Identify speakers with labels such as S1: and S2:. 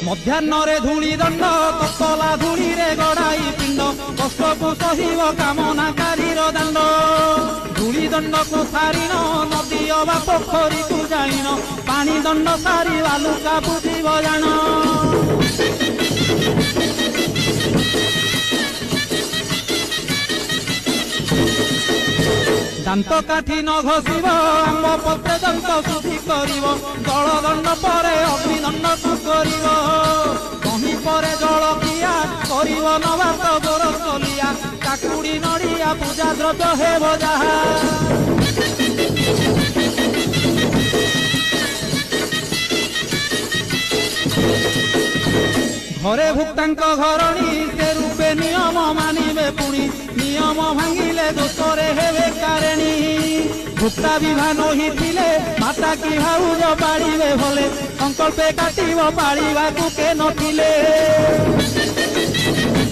S1: ମଧ୍ୟାହ୍ନରେ ଧୂଳି ଦଣ୍ଡ ତତଲା ଧୂଳିରେ ଗଡ଼ାଇ ପିଣ୍ଡ କଷ୍ଟକୁ ସହିବ କାମନାକାରୀର ଦାଣ୍ଡ। ଧୂଳି ଦଣ୍ଡକୁ ସାରିଣ ନଦୀ ଅବା ପୋଖରୀକୁ ଯାଇନ ପାଣି ଦଣ୍ଡ ସାରି ବାଲୁକା ବୁଝିବ ଜାଣ। ଦାନ୍ତ କାଠି ନ ଘଷିବ ଆମ୍ବ ପତ୍ରେ ଦନ୍ତ ଶୁଦ୍ଧି କରିବ ଜଳ ଦଣ୍ଡ ପରେ ଅଗ୍ନିଦଣ୍ଡକୁ କରିବ। କହିଁ ପରେ ଜଳ ପିଆ କରିବ ନବାତ ଗୋର କଲିଆ କାକୁଡ଼ି ନଡ଼ିଆ ପୂଜା ଦ୍ରବ୍ୟ ହେବ ଯାହା। ଘରେ ଭୁକ୍ତାଙ୍କ ଘରଣୀ ସେ ରୂପେ ନିୟମ ମାନିବେ ପୁଣି ନିୟମ ଭାଙ୍ଗିଲେ ଦୋଷରେ ହେବେ କାରେଣୀ। ଭୁକ୍ତା ବିଭାନ ହୋଇଥିଲେ ମାତା କି ଭାଉଜ ପାଳିବେ ଭଲେ ସଂକଳ୍ପେ କାଟିବ ପାଳିବାକୁ କେ ନଥିଲେ।